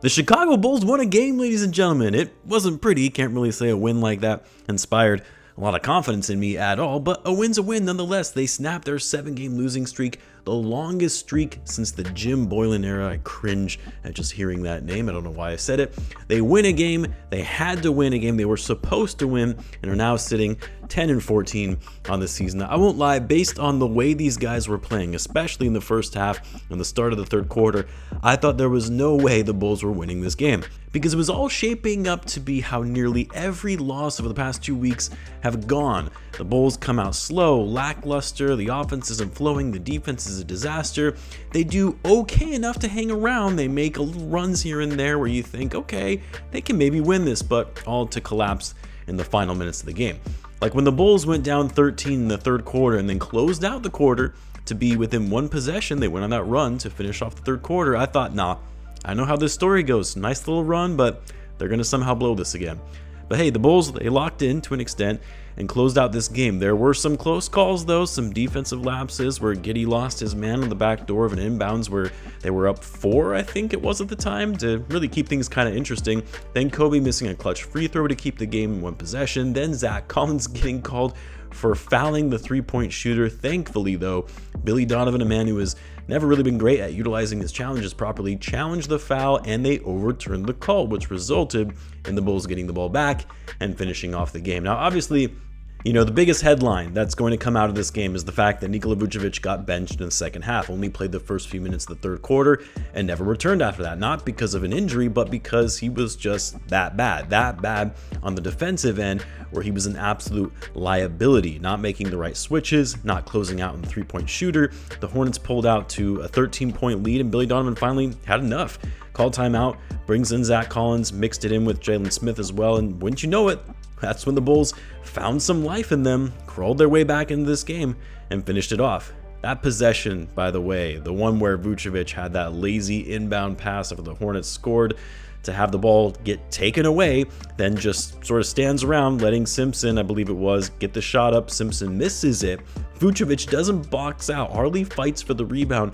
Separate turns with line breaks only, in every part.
The Chicago Bulls won a game, ladies and gentlemen. It wasn't pretty, can't really say a win like that inspired a lot of confidence in me at all, but a win's a win nonetheless. They snapped their 7-game losing streak, the longest streak since the Jim Boylan era. I cringe at just hearing that name. I don't know why I said it. They win a game. They had to win a game. They were supposed to win and are now sitting 10-14 on the season. I won't lie, based on the way these guys were playing, especially in the first half and the start of the third quarter, I thought there was no way the Bulls were winning this game, because it was all shaping up to be how nearly every loss over the past 2 weeks have gone. The Bulls come out slow, lackluster, the offense isn't flowing, the defense is a disaster. They do okay enough to hang around, they make a little runs here and there where you think, okay, they can maybe win this, but all to collapse in the final minutes of the game. Like when the Bulls went down 13 in the third quarter and then closed out the quarter to be within one possession, they went on that run to finish off the third quarter. I thought, nah, I know how this story goes. Nice little run, but they're going to somehow blow this again. But hey, the Bulls, they locked in to an extent and closed out this game. There were some close calls though, some defensive lapses where Giddey lost his man on the back door of an inbounds where they were up 4, I think it was at the time, to really keep things kind of interesting. Then Kobe missing a clutch free throw to keep the game in one possession. Then Zach Collins getting called for fouling the three-point shooter. Thankfully though, Billy Donovan, a man who has never really been great at utilizing his challenges properly, challenged the foul and they overturned the call, which resulted in the Bulls getting the ball back and finishing off the game. Now obviously, you know, the biggest headline that's going to come out of this game is the fact that Nikola Vucevic got benched in the second half, only played the first few minutes of the third quarter and never returned after that. Not because of an injury, but because he was just that bad on the defensive end, where he was an absolute liability, not making the right switches, not closing out in the three-point shooter. The Hornets pulled out to a 13-point lead and Billy Donovan finally had enough. Called timeout, brings in Zach Collins, mixed it in with Jalen Smith as well, and wouldn't you know it, that's when the Bulls found some life in them, crawled their way back into this game, and finished it off. That possession, by the way, the one where Vucevic had that lazy inbound pass after the Hornets scored to have the ball get taken away, then just sort of stands around letting Simpson, I believe it was, get the shot up. Simpson misses it. Vucevic doesn't box out, hardly fights for the rebound,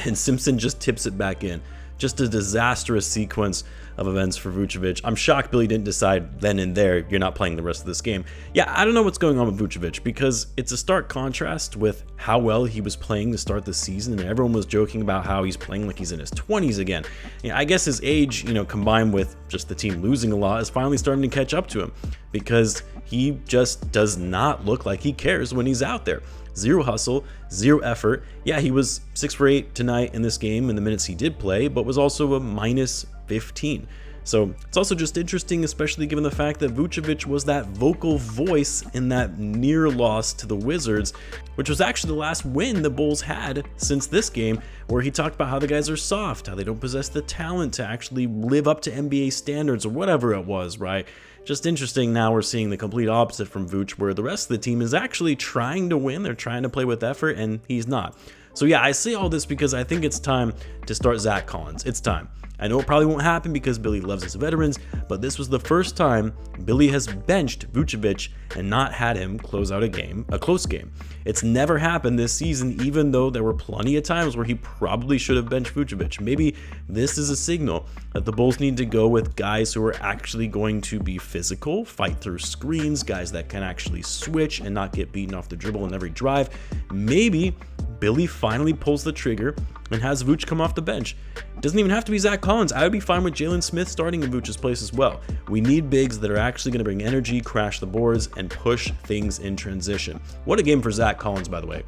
and Simpson just tips it back in. Just a disastrous sequence of events for Vucevic. I'm shocked Billy didn't decide then and there, you're not playing the rest of this game. Yeah, I don't know what's going on with Vucevic, because it's a stark contrast with how well he was playing to start the season, and everyone was joking about how he's playing like he's in his 20s again. Yeah, I guess his age, combined with just the team losing a lot, is finally starting to catch up to him, because he just does not look like he cares when he's out there. Zero hustle, zero effort. Yeah, he was 6 for 8 tonight in this game in the minutes he did play, but was also a minus 15. So it's also just interesting, especially given the fact that Vucevic was that vocal voice in that near loss to the Wizards, which was actually the last win the Bulls had since this game, where he talked about how the guys are soft, how they don't possess the talent to actually live up to NBA standards or whatever it was, right? Just interesting. Now we're seeing the complete opposite from Vooch, where the rest of the team is actually trying to win. They're trying to play with effort, and he's not. So yeah, I say all this because I think it's time to start Zach Collins. It's time. I know it probably won't happen because Billy loves his veterans, but this was the first time Billy has benched Vucevic and not had him close out a close game. It's never happened this season, even though there were plenty of times where he probably should have benched Vucevic. Maybe this is a signal that the Bulls need to go with guys who are actually going to be physical, fight through screens, guys that can actually switch and not get beaten off the dribble in every drive. Maybe Billy finally pulls the trigger and has Vooch come off the bench. It doesn't even have to be Zach Collins. I would be fine with Jalen Smith starting in Vooch's place as well. We need bigs that are actually going to bring energy, crash the boards, and push things in transition. What a game for Zach Collins, by the way.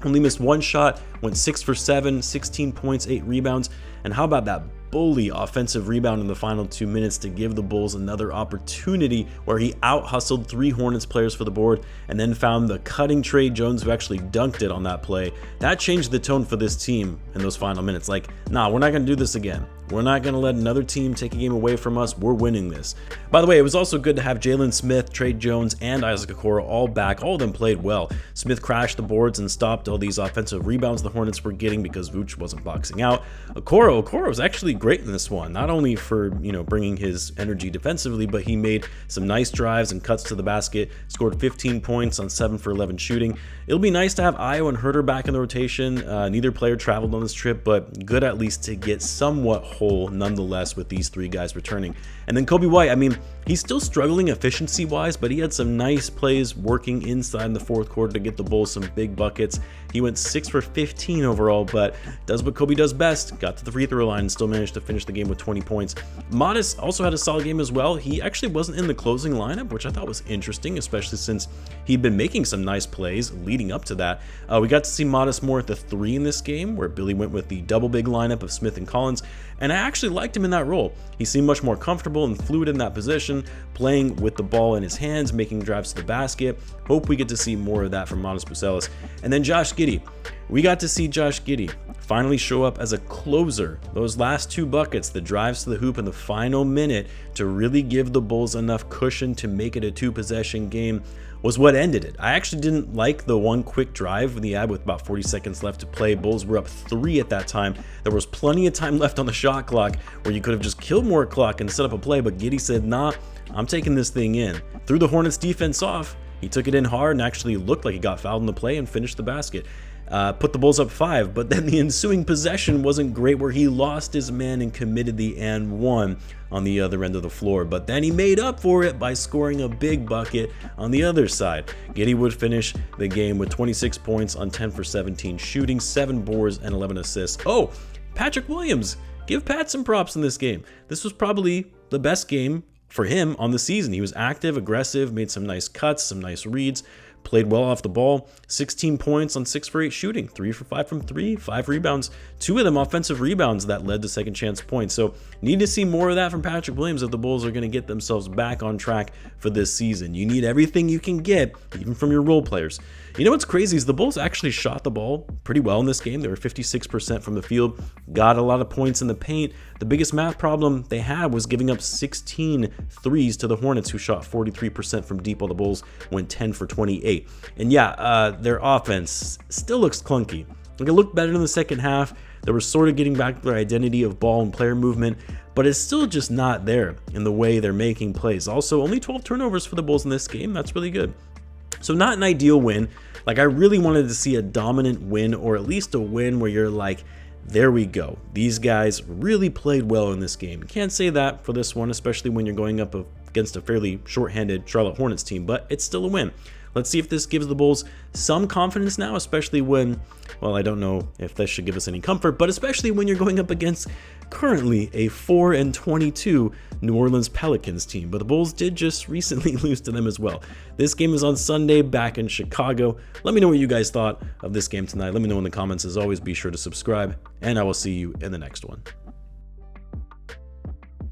Only missed one shot, went 6 for 7, 16 points, 8 rebounds, and how about that bully offensive rebound in the final 2 minutes to give the Bulls another opportunity, where he out-hustled 3 Hornets players for the board and then found the cutting Trey Jones, who actually dunked it on that play. That changed the tone for this team in those final minutes. Like, nah, we're not going to do this again. We're not going to let another team take a game away from us. We're winning this. By the way, it was also good to have Jalen Smith, Trey Jones, and Isaac Okoro all back. All of them played well. Smith crashed the boards and stopped all these offensive rebounds the Hornets were getting because Vooch wasn't boxing out. Okoro was actually played great in this one, not only for, bringing his energy defensively, but he made some nice drives and cuts to the basket, scored 15 points on 7 for 11 shooting. It'll be nice to have Io and Herter back in the rotation. Neither player traveled on this trip, but good at least to get somewhat whole nonetheless with these three guys returning. And then Kobe White, I mean, he's still struggling efficiency-wise, but he had some nice plays working inside in the fourth quarter to get the Bulls some big buckets. He went 6 for 15 overall, but does what Kobe does best, got to the free throw line and still managed to finish the game with 20 points. Modest also had a solid game as well. He actually wasn't in the closing lineup, which I thought was interesting, especially since he'd been making some nice plays leading up to that. We got to see Modest more at the 3 in this game, where Billy went with the double big lineup of Smith and Collins, and I actually liked him in that role. He seemed much more comfortable and fluid in that position, playing with the ball in his hands, making drives to the basket. Hope we get to see more of that from Modest Bucelis. And then Josh Giddey. We got to see Josh Giddey finally show up as a closer. Those last 2 buckets, the drives to the hoop in the final minute to really give the Bulls enough cushion to make it a 2-possession game, was what ended it. I actually didn't like the one quick drive when he had with about 40 seconds left to play. Bulls were up 3 at that time. There was plenty of time left on the shot clock where you could have just killed more clock and set up a play, but Giddey said, nah, I'm taking this thing in. Threw the Hornets defense off. He took it in hard and actually looked like he got fouled in the play and finished the basket. Put the Bulls up 5, but then the ensuing possession wasn't great, where he lost his man and committed the and one on the other end of the floor. But then he made up for it by scoring a big bucket on the other side. Giddey would finish the game with 26 points on 10 for 17 shooting, 7 boards, and 11 assists. Oh, Patrick Williams. Give Pat some props in this game. This was probably the best game for him on the season. He was active, aggressive, made some nice cuts, some nice reads, played well off the ball, 16 points on 6 for 8 shooting, 3 for 5 from 3, 5 rebounds, 2 of them offensive rebounds that led to second chance points. So need to see more of that from Patrick Williams if the Bulls are going to get themselves back on track for this season. You need everything you can get, even from your role players. You know what's crazy is the Bulls actually shot the ball pretty well in this game. They were 56% from the field, got a lot of points in the paint. The biggest math problem they had was giving up 16 threes to the Hornets, who shot 43% from deep, while the Bulls went 10 for 28. And yeah, their offense still looks clunky. Like, it looked better in the second half. They were sort of getting back to their identity of ball and player movement, but it's still just not there in the way they're making plays. Also, only 12 turnovers for the Bulls in this game. That's really good. So not an ideal win. Like, I really wanted to see a dominant win, or at least a win where you're like, there we go. These guys really played well in this game. You can't say that for this one, especially when you're going up against a fairly shorthanded Charlotte Hornets team, but it's still a win. Let's see if this gives the Bulls some confidence now, especially when, well, I don't know if this should give us any comfort, but especially when you're going up against currently a 4-22 New Orleans Pelicans team. But the Bulls did just recently lose to them as well. This game is on Sunday back in Chicago. Let me know what you guys thought of this game tonight. Let me know in the comments. As always, be sure to subscribe, and I will see you in the next one.